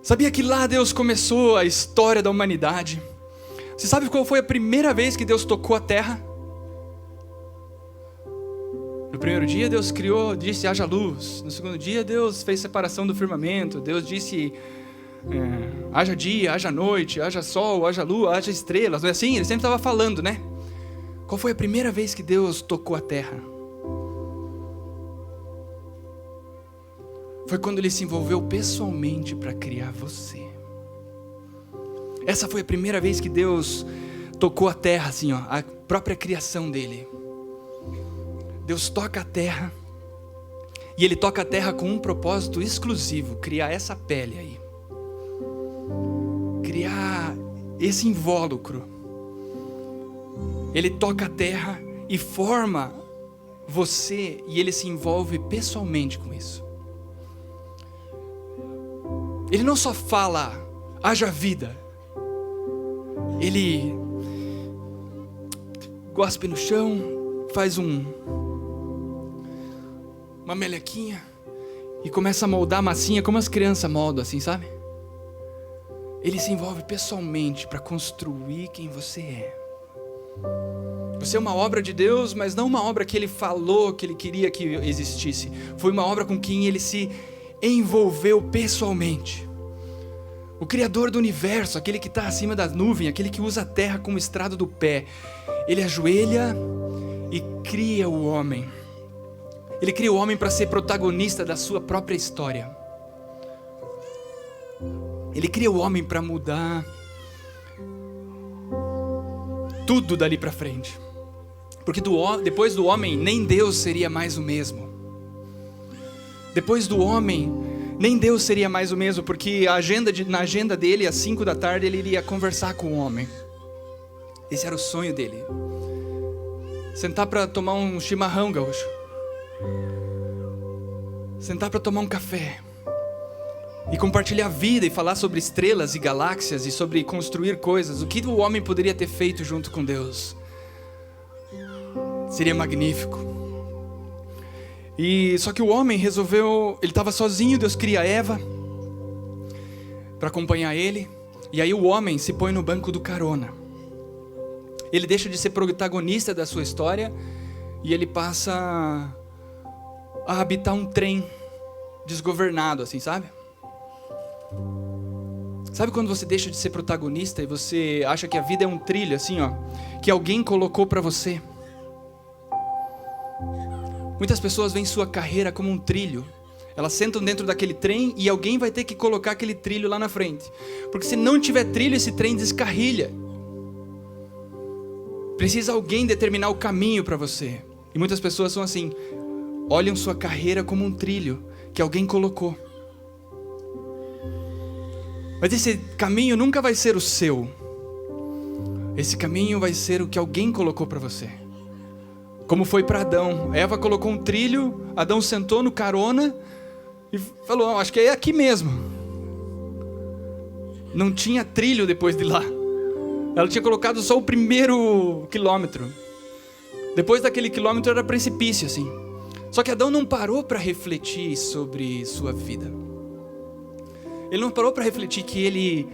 Sabia que lá Deus começou a história da humanidade? Você sabe qual foi a primeira vez que Deus tocou a terra? No primeiro dia Deus criou, disse haja luz. No segundo dia Deus fez separação do firmamento. Deus disse haja dia, haja noite, haja sol, haja lua, haja estrelas. Não é assim? Ele sempre estava falando, né? Qual foi a primeira vez que Deus tocou a terra? Foi quando Ele se envolveu pessoalmente para criar você. Essa foi a primeira vez que Deus tocou a terra, assim, ó, a própria criação dele. Deus toca a terra, e Ele toca a terra com um propósito exclusivo: criar essa pele aí, criar esse invólucro. Ele toca a terra e forma você, e Ele se envolve pessoalmente com isso. Ele não só fala, haja vida. Ele gospe no chão, faz uma melequinha e começa a moldar a massinha como as crianças moldam, assim, sabe? Ele se envolve pessoalmente para construir quem você é. Você é uma obra de Deus, mas não uma obra que Ele falou que Ele queria que existisse. Foi uma obra com quem Ele se envolveu pessoalmente. O Criador do universo, aquele que está acima da nuvem, aquele que usa a terra como estrado do pé. Ele ajoelha e cria o homem. Ele cria o homem para ser protagonista da sua própria história. Ele cria o homem para mudar tudo dali para frente. Porque depois do homem, nem Deus seria mais o mesmo. Depois do homem, nem Deus seria mais o mesmo, porque na agenda dele, às 5 da tarde, ele iria conversar com o homem. Esse era o sonho dele. Sentar para tomar um chimarrão, gaúcho. Sentar para tomar um café. E compartilhar a vida e falar sobre estrelas e galáxias e sobre construir coisas. O que o homem poderia ter feito junto com Deus? Seria magnífico. E só que o homem resolveu, ele estava sozinho, Deus cria Eva para acompanhar ele. E aí o homem se põe no banco do carona. Ele deixa de ser protagonista da sua história e ele passa a habitar um trem desgovernado, assim, sabe? Sabe quando você deixa de ser protagonista e você acha que a vida é um trilho, assim, ó, que alguém colocou para você? Muitas pessoas veem sua carreira como um trilho. Elas sentam dentro daquele trem e alguém vai ter que colocar aquele trilho lá na frente. Porque se não tiver trilho, esse trem descarrilha. Precisa alguém determinar o caminho para você. E muitas pessoas são assim, olham sua carreira como um trilho que alguém colocou. Mas esse caminho nunca vai ser o seu. Esse caminho vai ser o que alguém colocou para você. Como foi para Adão. Eva colocou um trilho, Adão sentou no carona e falou, acho que é aqui mesmo. Não tinha trilho depois de lá. Ela tinha colocado só o primeiro quilômetro. Depois daquele quilômetro era precipício, assim. Só que Adão não parou para refletir sobre sua vida. Ele não parou para refletir que ele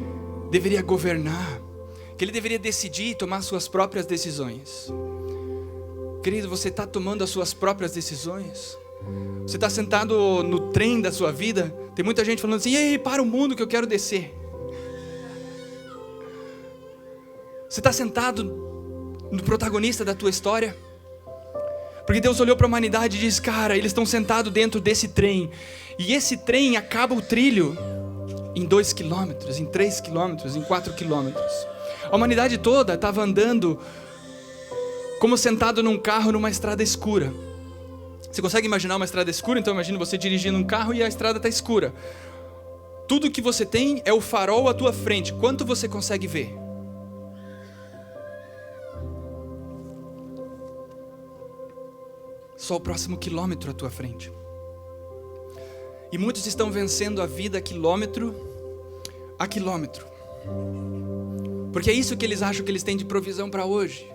deveria governar, que ele deveria decidir e tomar suas próprias decisões. Querido, você está tomando as suas próprias decisões? Você está sentado no trem da sua vida? Tem muita gente falando assim, ei, para o mundo que eu quero descer. Você está sentado no protagonista da tua história? Porque Deus olhou para a humanidade e disse, cara, eles estão sentados dentro desse trem. E esse trem acaba o trilho em 2 quilômetros, em 3 quilômetros, em 4 quilômetros. A humanidade toda estava andando como sentado num carro numa estrada escura. Você consegue imaginar uma estrada escura? Então imagina você dirigindo um carro e a estrada está escura. Tudo que você tem é o farol à tua frente. Quanto você consegue ver? Só o próximo quilômetro à tua frente. E muitos estão vencendo a vida quilômetro a quilômetro. Porque é isso que eles acham que eles têm de provisão para hoje.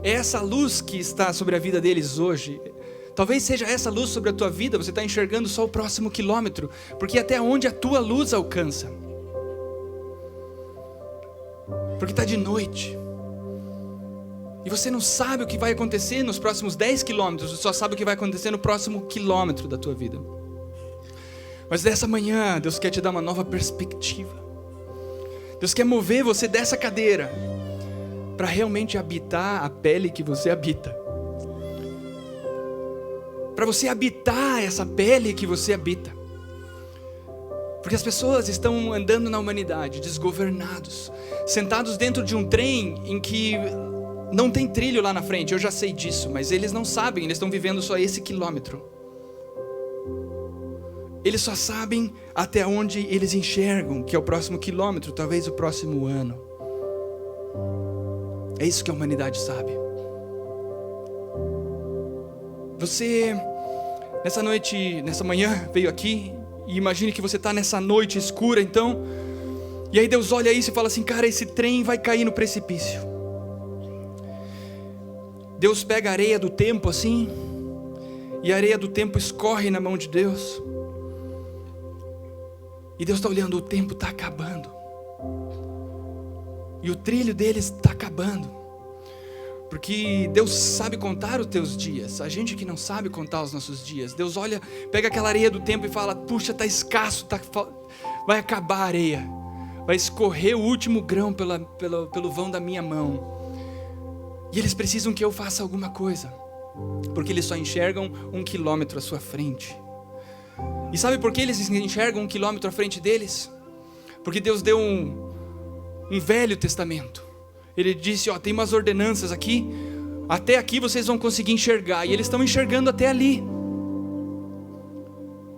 É essa luz que está sobre a vida deles hoje. Talvez seja essa luz sobre a tua vida, você está enxergando só o próximo quilômetro, porque é até onde a tua luz alcança. Porque está de noite. E você não sabe o que vai acontecer nos próximos 10 quilômetros, você só sabe o que vai acontecer no próximo quilômetro da tua vida. Mas dessa manhã, Deus quer te dar uma nova perspectiva. Deus quer mover você dessa cadeira para realmente habitar a pele que você habita. Para você habitar essa pele que você habita. Porque as pessoas estão andando na humanidade, desgovernados, sentados dentro de um trem em que não tem trilho lá na frente. Eu já sei disso, mas eles não sabem, eles estão vivendo só esse quilômetro. Eles só sabem até onde eles enxergam, que é o próximo quilômetro, talvez o próximo ano. É isso que a humanidade sabe. Você, nessa noite, nessa manhã, veio aqui e imagine que você está nessa noite escura, então. E aí Deus olha isso e fala assim, cara, esse trem vai cair no precipício. Deus pega a areia do tempo assim, e a areia do tempo escorre na mão de Deus. E Deus está olhando, o tempo está acabando. E o trilho deles está acabando. Porque Deus sabe contar os teus dias. A gente que não sabe contar os nossos dias. Deus olha, pega aquela areia do tempo e fala, puxa, está escasso, vai acabar a areia. Vai escorrer o último grão pelo vão da minha mão. E eles precisam que eu faça alguma coisa. Porque eles só enxergam 1 quilômetro à sua frente. E sabe por que eles enxergam 1 quilômetro à frente deles? Porque Deus deu um Velho Testamento. Ele disse, ó, tem umas ordenanças aqui, até aqui vocês vão conseguir enxergar. E eles estão enxergando até ali.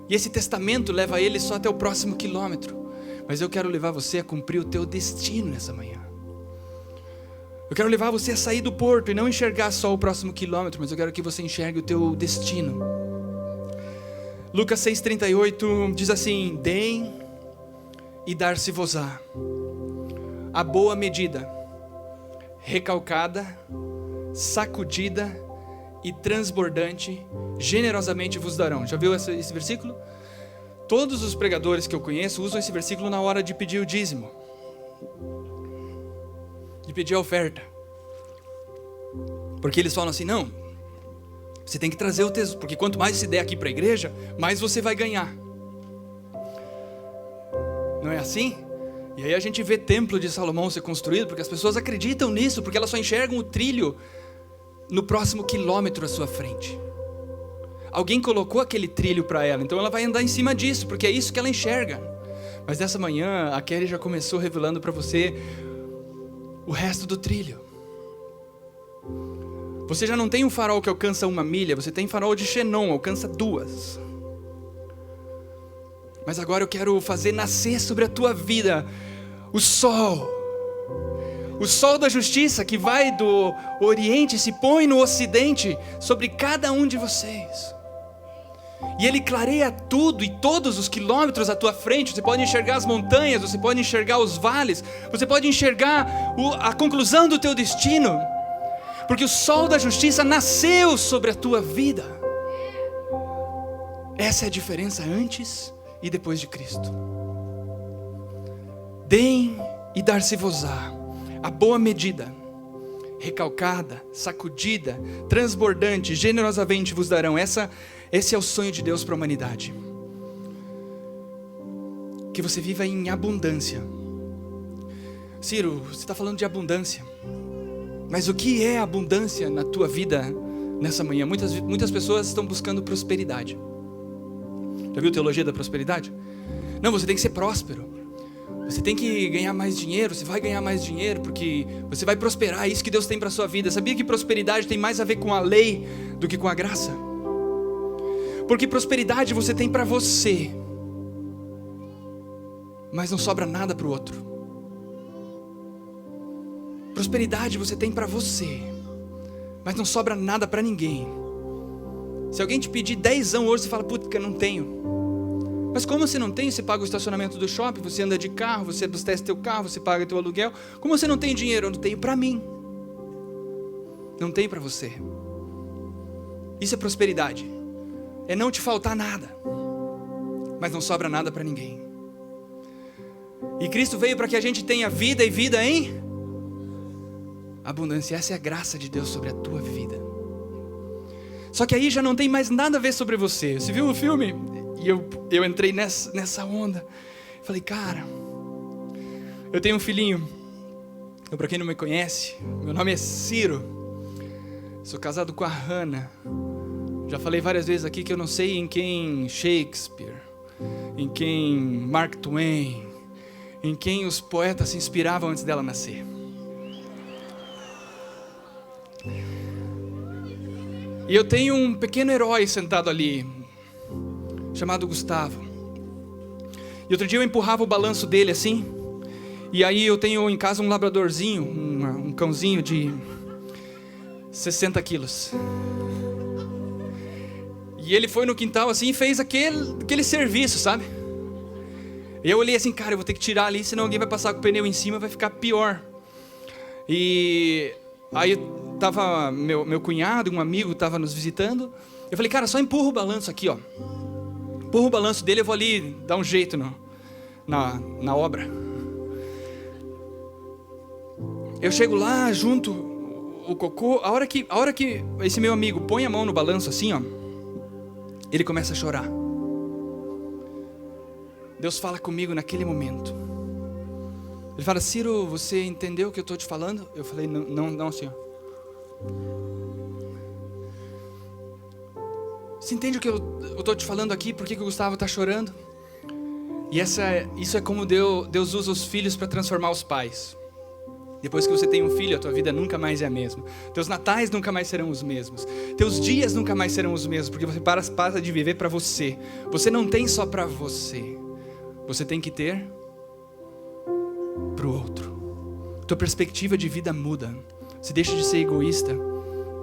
E esse testamento leva eles só até o próximo quilômetro. Mas eu quero levar você a cumprir o teu destino nessa manhã. Eu quero levar você a sair do porto e não enxergar só o próximo quilômetro, mas eu quero que você enxergue o teu destino. Lucas 6,38 diz assim, deem e dar-se-vos-á a boa medida, recalcada, sacudida e transbordante, generosamente vos darão. Já viu esse versículo? Todos os pregadores que eu conheço usam esse versículo na hora de pedir o dízimo, de pedir a oferta. Porque eles falam assim, não, você tem que trazer o tesouro, porque quanto mais se der aqui para a igreja, mais você vai ganhar. Não é assim? E aí a gente vê templo de Salomão ser construído, porque as pessoas acreditam nisso, porque elas só enxergam o trilho no próximo quilômetro à sua frente. Alguém colocou aquele trilho para ela, então ela vai andar em cima disso, porque é isso que ela enxerga. Mas nessa manhã, a Kelly já começou revelando para você o resto do trilho. Você já não tem um farol que alcança 1 milha, você tem farol de Xenon, alcança 2. Mas agora eu quero fazer nascer sobre a tua vida o sol da justiça que vai do Oriente e se põe no Ocidente sobre cada um de vocês. E ele clareia tudo e todos os quilômetros à tua frente. Você pode enxergar as montanhas, você pode enxergar os vales, você pode enxergar a conclusão do teu destino. Porque o sol da justiça nasceu sobre a tua vida. Essa é a diferença antes e depois de Cristo. Deem e dar-se-vos-á a boa medida, recalcada, sacudida, transbordante, generosamente vos darão. Esse é o sonho de Deus para a humanidade. Que você viva em abundância. Ciro, você está falando de abundância. Mas o que é abundância na tua vida nessa manhã? Muitas pessoas estão buscando prosperidade. Já viu teologia da prosperidade? Não, você tem que ser próspero. Você tem que ganhar mais dinheiro, você vai ganhar mais dinheiro porque você vai prosperar, é isso que Deus tem para a sua vida. Sabia que prosperidade tem mais a ver com a lei do que com a graça? Porque prosperidade você tem para você, mas não sobra nada para o outro. Prosperidade você tem para você, mas não sobra nada para ninguém. Se alguém te pedir 10 hoje, você fala, puta, que eu não tenho. Mas como você não tem, você paga o estacionamento do shopping, você anda de carro, você abastece teu carro, você paga teu aluguel. Como você não tem dinheiro? Eu não tenho para mim. Não tenho para você. Isso é prosperidade. é não te faltar nada, mas não sobra nada para ninguém. E Cristo veio para que a gente tenha vida e vida em abundância. Essa é a graça de Deus sobre a tua vida. Só que aí já não tem mais nada a ver sobre você. Você viu o filme? E eu entrei nessa onda. Falei, cara, eu tenho um filhinho. Para quem não me conhece, meu nome é Ciro. Sou casado com a Hannah. Já falei várias vezes aqui que eu não sei em quem Shakespeare, em quem Mark Twain, em quem os poetas se inspiravam antes dela nascer. E eu tenho um pequeno herói sentado ali, chamado Gustavo. E outro dia eu empurrava o balanço dele assim. E aí eu tenho em casa um labradorzinho, um cãozinho de 60 quilos. E ele foi no quintal assim e fez aquele serviço, sabe? E eu olhei assim, cara, eu vou ter que tirar ali, senão alguém vai passar com o pneu em cima, vai ficar pior. E aí tava meu cunhado, um amigo, tava nos visitando. Eu falei, cara, só empurra o balanço aqui, ó. Empurra o balanço dele, eu vou ali dar um jeito na obra. Eu chego lá, junto o cocô. A hora que esse meu amigo põe a mão no balanço assim, ó, ele começa a chorar. Deus fala comigo naquele momento. Ele fala, Ciro, você entendeu o que eu estou te falando? Eu falei, não, senhor. Você entende o que eu estou te falando aqui? Por que o Gustavo está chorando? E isso é como Deus usa os filhos para transformar os pais. Depois que você tem um filho, a tua vida nunca mais é a mesma. Teus natais nunca mais serão os mesmos. Teus dias nunca mais serão os mesmos, porque você passa de viver para você. Você não tem só para você. Você tem que ter para o outro. Tua perspectiva de vida muda. Você deixa de ser egoísta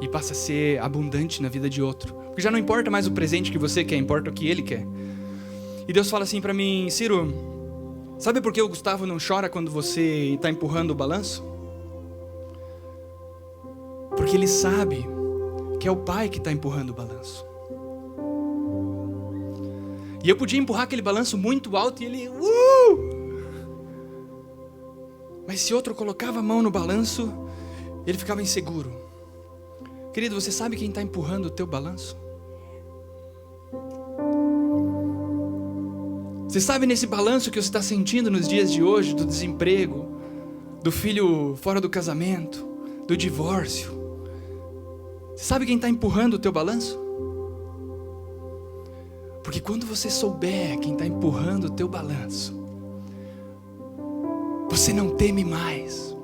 e passa a ser abundante na vida de outro. Porque já não importa mais o presente que você quer, importa o que ele quer. E Deus fala assim para mim, Ciro, sabe por que o Gustavo não chora quando você está empurrando o balanço? Porque ele sabe que é o pai que está empurrando o balanço. E eu podia empurrar aquele balanço muito alto e ele... Mas se outro colocava a mão no balanço, ele ficava inseguro. Querido, você sabe quem está empurrando o teu balanço? Você sabe nesse balanço que você está sentindo nos dias de hoje, do desemprego, do filho fora do casamento, do divórcio? Você sabe quem está empurrando o teu balanço? Porque quando você souber quem está empurrando o teu balanço, você não teme mais.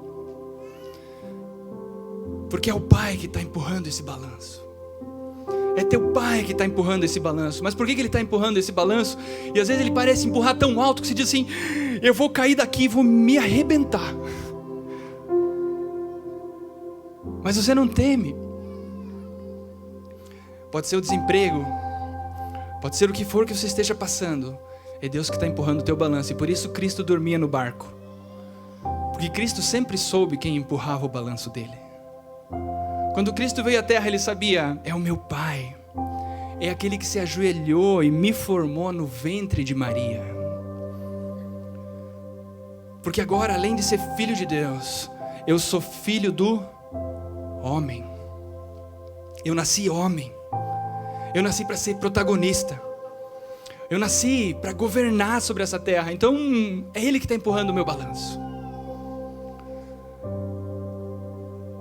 Porque é o pai que está empurrando esse balanço. É teu pai que está empurrando esse balanço. Mas por que ele está empurrando esse balanço? E às vezes ele parece empurrar tão alto que você diz assim, eu vou cair daqui e vou me arrebentar. Mas você não teme. Pode ser o desemprego, pode ser o que for que você esteja passando. É Deus que está empurrando o teu balanço. E por isso Cristo dormia no barco. Porque Cristo sempre soube quem empurrava o balanço dele. Quando Cristo veio à terra, ele sabia, é o meu Pai. É aquele que se ajoelhou e me formou no ventre de Maria. Porque agora, além de ser filho de Deus, eu sou filho do homem. Eu nasci homem. Eu nasci para ser protagonista. Eu nasci para governar sobre essa terra. Então, é Ele que está empurrando o meu balanço.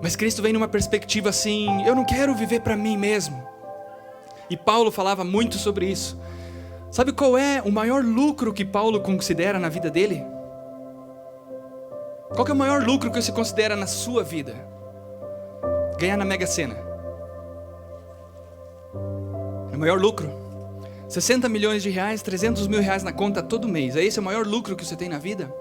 Mas Cristo vem numa perspectiva assim, eu não quero viver para mim mesmo. E Paulo falava muito sobre isso. Sabe qual é o maior lucro que Paulo considera na vida dele? Qual que é o maior lucro que você considera na sua vida? Ganhar na Mega Sena. É o maior lucro. 60 milhões de reais, 300 mil reais na conta todo mês. Esse é o maior lucro que você tem na vida?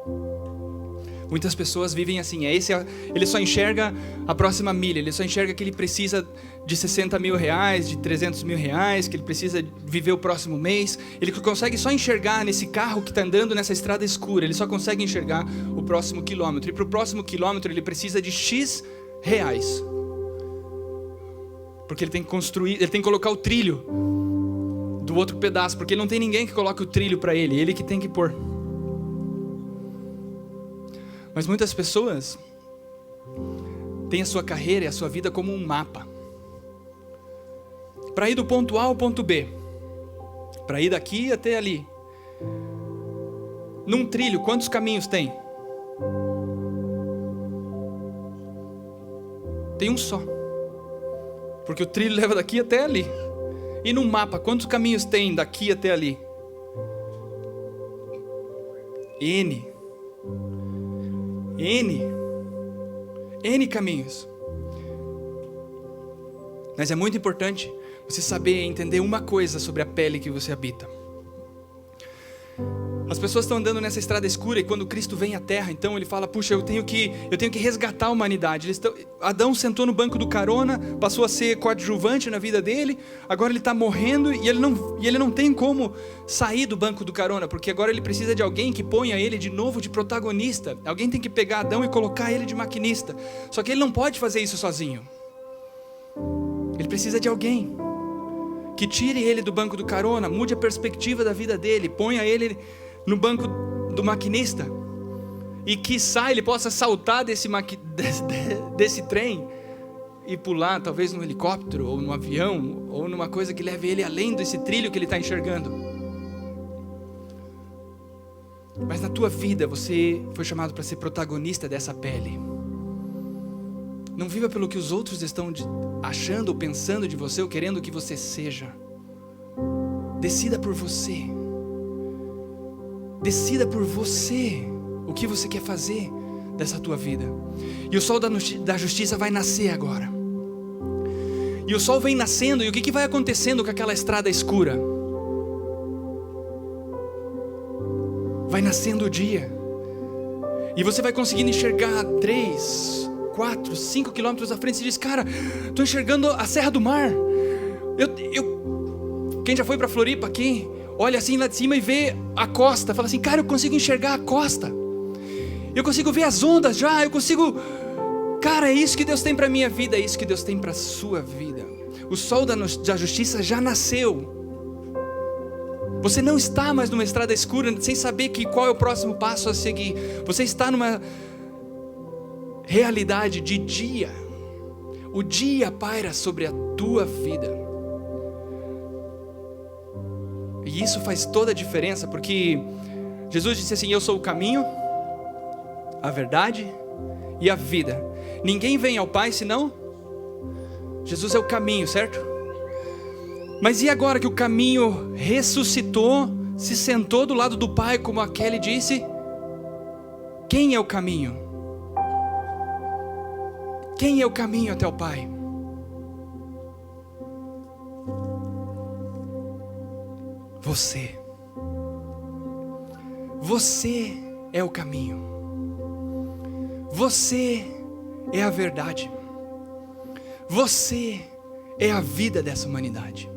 Muitas pessoas vivem assim, ele só enxerga a próxima milha, ele só enxerga que ele precisa de 60 mil reais, de 300 mil reais, que ele precisa viver o próximo mês. Ele consegue só enxergar nesse carro que está andando nessa estrada escura, ele só consegue enxergar o próximo quilômetro. E para o próximo quilômetro ele precisa de X reais. Porque ele tem que construir, ele tem que colocar o trilho no outro pedaço, porque não tem ninguém que coloque o trilho para ele que tem que pôr. Mas muitas pessoas têm a sua carreira e a sua vida como um mapa. Para ir do ponto A ao ponto B, para ir daqui até ali. Num trilho, quantos caminhos tem? Tem um só, porque o trilho leva daqui até ali. E no mapa, quantos caminhos tem daqui até ali? N caminhos. Mas é muito importante você saber e entender uma coisa sobre a pele que você habita. As pessoas estão andando nessa estrada escura, e quando Cristo vem à terra, então ele fala: puxa, eu tenho que resgatar a humanidade. Adão sentou no banco do carona, passou a ser coadjuvante na vida dele, agora ele está morrendo, e ele não tem como sair do banco do carona, porque agora ele precisa de alguém que ponha ele de novo de protagonista. Alguém tem que pegar Adão e colocar ele de maquinista. Só que ele não pode fazer isso sozinho. Ele precisa de alguém que tire ele do banco do carona, mude a perspectiva da vida dele, ponha ele no banco do maquinista, e quiçá ele possa saltar desse trem e pular talvez num helicóptero, ou num avião, ou numa coisa que leve ele além desse trilho que ele está enxergando. Mas na tua vida você foi chamado para ser protagonista dessa pele. Não viva pelo que os outros estão achando ou pensando de você, ou querendo que você seja. Decida por você. Decida por você o que você quer fazer dessa tua vida. E o sol da justiça vai nascer agora. E o sol vem nascendo, e o que vai acontecendo com aquela estrada escura? Vai nascendo o dia. E você vai conseguindo enxergar 3, 4, 5 quilômetros à frente. Você diz: cara, estou enxergando a Serra do Mar. Quem já foi para Floripa aqui, olha assim lá de cima e vê a costa, fala assim: cara, eu consigo enxergar a costa, eu consigo ver as ondas já, cara, é isso que Deus tem para a minha vida, é isso que Deus tem para a sua vida. O sol da justiça já nasceu. Você não está mais numa estrada escura, sem saber qual é o próximo passo a seguir. Você está numa realidade de dia. O dia paira sobre a tua vida. E isso faz toda a diferença, porque Jesus disse assim: eu sou o caminho, a verdade e a vida. Ninguém vem ao Pai senão Jesus é o caminho, certo? Mas e agora que o caminho ressuscitou, se sentou do lado do Pai, como a Kelly disse, quem é o caminho? Quem é o caminho até o Pai? Você. Você é o caminho. Você é a verdade. Você é a vida dessa humanidade.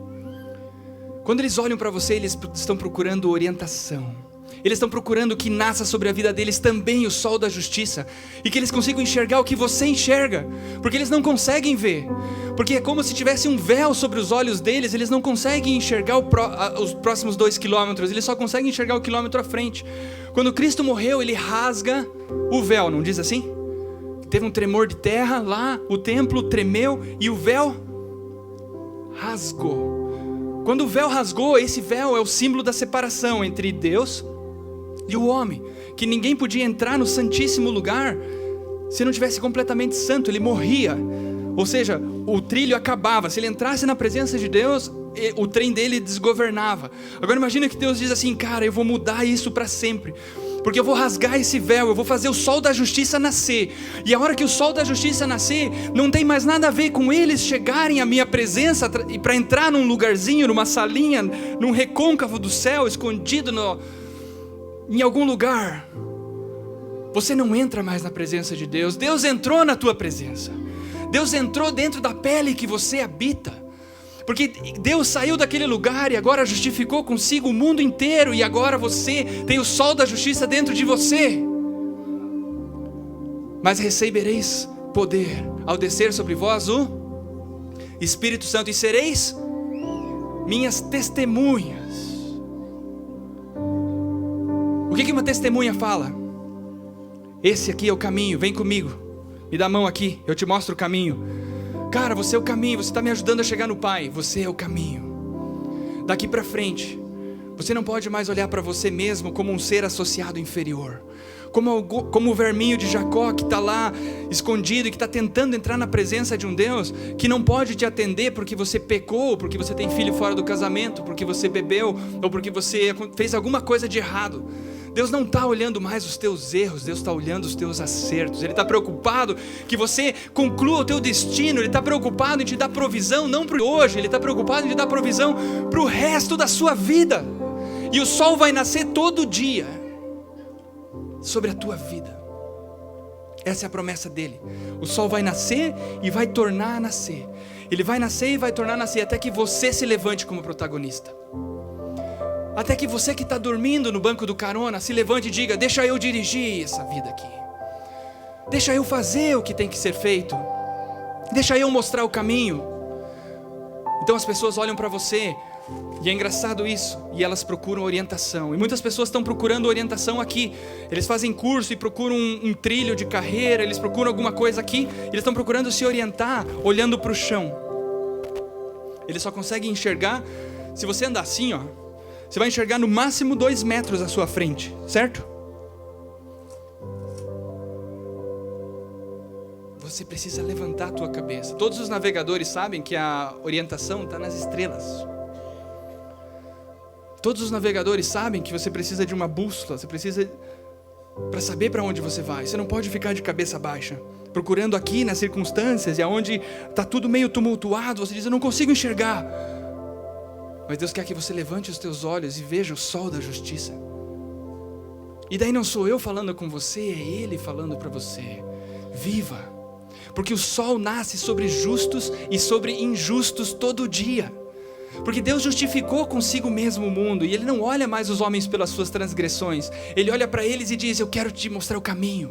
Quando eles olham para você, eles estão procurando orientação. Eles estão procurando que nasça sobre a vida deles também o sol da justiça, e que eles consigam enxergar o que você enxerga, porque eles não conseguem ver, porque é como se tivesse um véu sobre os olhos deles. Eles não conseguem enxergar os próximos 2 quilômetros, eles só conseguem enxergar o quilômetro à frente. Quando Cristo morreu, ele rasga o véu, não diz assim? Teve um tremor de terra lá, o templo tremeu e o véu rasgou. Quando o véu rasgou, esse véu é o símbolo da separação entre Deus e o homem, que ninguém podia entrar no santíssimo lugar se não tivesse completamente santo. Ele morria, ou seja, o trilho acabava. Se ele entrasse na presença de Deus, o trem dele desgovernava. Agora imagina que Deus diz assim: cara, eu vou mudar isso para sempre, porque eu vou rasgar esse véu, eu vou fazer o sol da justiça nascer. E a hora que o sol da justiça nascer, não tem mais nada a ver com eles chegarem à minha presença e para entrar num lugarzinho, numa salinha, num recôncavo do céu, escondido em algum lugar. Você não entra mais na presença de Deus. Deus entrou na tua presença. Deus entrou dentro da pele que você habita, porque Deus saiu daquele lugar e agora justificou consigo o mundo inteiro, e agora você tem o sol da justiça dentro de você. Mas recebereis poder ao descer sobre vós o Espírito Santo, e sereis minhas testemunhas. O que uma testemunha fala? Esse aqui é o caminho, vem comigo, me dá a mão aqui, eu te mostro o caminho. Cara, você é o caminho, você está me ajudando a chegar no Pai, você é o caminho. Daqui para frente, você não pode mais olhar para você mesmo como um ser associado inferior, como o verminho de Jacó que está lá escondido e que está tentando entrar na presença de um Deus que não pode te atender porque você pecou, porque você tem filho fora do casamento, porque você bebeu ou porque você fez alguma coisa de errado. Deus não está olhando mais os teus erros, Deus está olhando os teus acertos. Ele está preocupado que você conclua o teu destino. Ele está preocupado em te dar provisão, não para hoje. Ele está preocupado em te dar provisão para o resto da sua vida. E o sol vai nascer todo dia sobre a tua vida. Essa é a promessa dele. O sol vai nascer e vai tornar a nascer. Ele vai nascer e vai tornar a nascer até que você se levante como protagonista. Até que você que está dormindo no banco do carona se levante e diga: deixa eu dirigir essa vida aqui. Deixa eu fazer o que tem que ser feito. Deixa eu mostrar o caminho. Então as pessoas olham para você. E é engraçado isso, e elas procuram orientação. E muitas pessoas estão procurando orientação aqui. Eles fazem curso e procuram um trilho de carreira. Eles procuram alguma coisa aqui. Eles estão procurando se orientar olhando para o chão. Eles só conseguem enxergar. Se você andar assim, ó, você vai enxergar no máximo 2 metros à sua frente, certo? Você precisa levantar a tua cabeça. Todos os navegadores sabem que a orientação está nas estrelas. Todos os navegadores sabem que você precisa de uma bússola, você precisa para saber para onde você vai. Você não pode ficar de cabeça baixa, procurando aqui nas circunstâncias e aonde está tudo meio tumultuado. Você diz: eu não consigo enxergar. Mas Deus quer que você levante os teus olhos e veja o sol da justiça. E daí não sou eu falando com você, é Ele falando para você. Viva, porque o sol nasce sobre justos e sobre injustos todo dia. Porque Deus justificou consigo mesmo o mundo, e Ele não olha mais os homens pelas suas transgressões. Ele olha para eles e diz: eu quero te mostrar o caminho.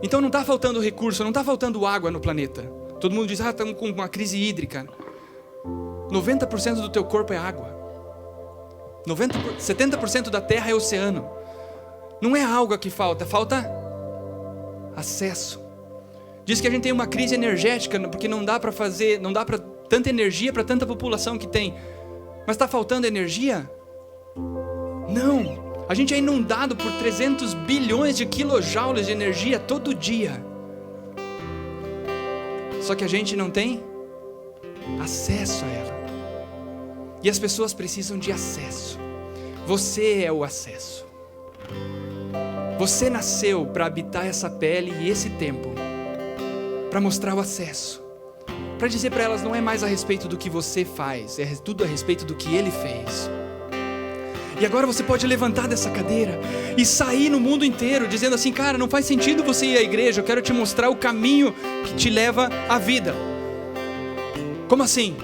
Então não está faltando recurso, não está faltando água no planeta. Todo mundo diz: estamos com uma crise hídrica. 90% do teu corpo é água. 70% da terra é oceano. Não é água que falta, falta acesso. Diz que a gente tem uma crise energética porque não dá para tanta energia para tanta população que tem. Mas está faltando energia? Não. A gente é inundado por 300 bilhões de quilojoules de energia todo dia. Só que a gente não tem acesso a ela. E as pessoas precisam de acesso. Você é o acesso. Você nasceu para habitar essa pele e esse tempo, para mostrar o acesso, para dizer para elas: não é mais a respeito do que você faz, é tudo a respeito do que Ele fez. E agora você pode levantar dessa cadeira e sair no mundo inteiro dizendo assim: cara, não faz sentido você ir à igreja, eu quero te mostrar o caminho que te leva à vida. Como assim?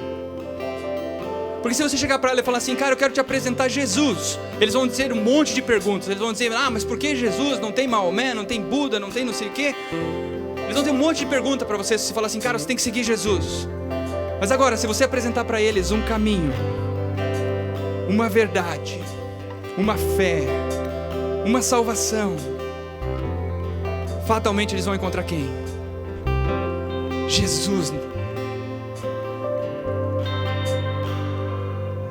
Porque se você chegar para ela e falar assim: cara, eu quero te apresentar Jesus, eles vão dizer um monte de perguntas. Eles vão dizer: mas por que Jesus? Não tem Maomé, não tem Buda, não tem não sei o quê. Eles vão ter um monte de pergunta para você. Se você falar assim: cara, você tem que seguir Jesus. Mas agora, se você apresentar para eles um caminho, uma verdade, uma fé, uma salvação, fatalmente eles vão encontrar quem? Jesus.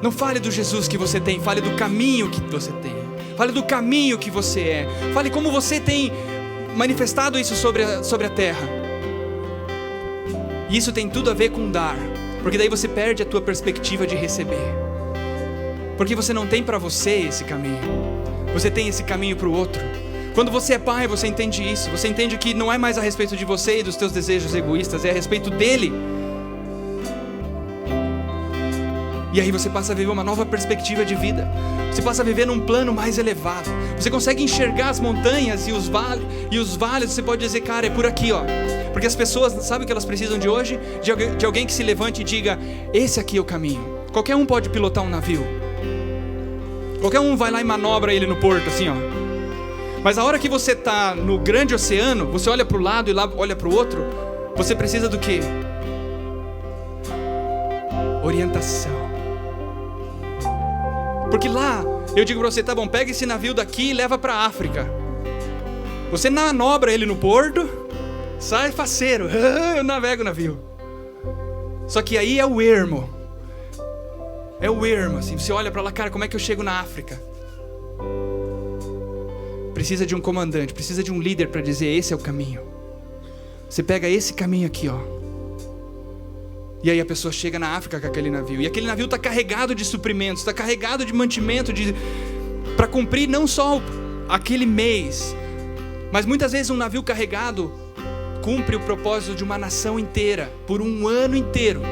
Não fale do Jesus que você tem, fale do caminho que você tem. Fale do caminho que você é. Fale como você tem manifestado isso sobre a terra. E isso tem tudo a ver com dar, porque daí você perde a tua perspectiva de receber. Porque você não tem para você esse caminho, você tem esse caminho para o outro. Quando você é pai, você entende isso. Você entende que não é mais a respeito de você e dos teus desejos egoístas, é a respeito dele. E aí você passa a viver uma nova perspectiva de vida. Você passa a viver num plano mais elevado. Você consegue enxergar as montanhas e os vales. Você pode dizer: cara, é por aqui, ó. Porque as pessoas, sabe o que elas precisam de hoje? De alguém que se levante e diga: esse aqui é o caminho. Qualquer um pode pilotar um navio. Qualquer um vai lá e manobra ele no porto, assim, ó. Mas a hora que você está no grande oceano, você olha para o lado e lá olha para o outro. Você precisa do quê? orientação. Porque lá, eu digo para você, tá bom, pega esse navio daqui e leva para a África. Você manobra ele no porto, sai faceiro, eu navego o navio. Só que aí é o ermo. É o ermo, assim, você olha para lá, cara, como é que eu chego na África? Precisa de um comandante, precisa de um líder para dizer, esse é o caminho. Você pega esse caminho aqui, ó. E aí a pessoa chega na África com aquele navio. E aquele navio está carregado de suprimentos, está carregado de mantimento para cumprir não só aquele mês, mas muitas vezes um navio carregado cumpre o propósito de uma nação inteira, por um ano inteiro.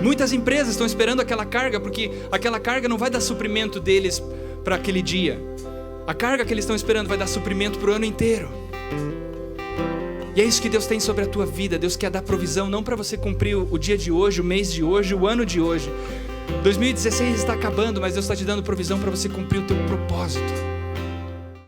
Muitas empresas estão esperando aquela carga, porque aquela carga não vai dar suprimento deles para aquele dia. A carga que eles estão esperando vai dar suprimento para o ano inteiro. E é isso que Deus tem sobre a tua vida. Deus quer dar provisão, não para você cumprir o dia de hoje, o mês de hoje, o ano de hoje. 2016 está acabando, mas Deus está te dando provisão para você cumprir o teu propósito.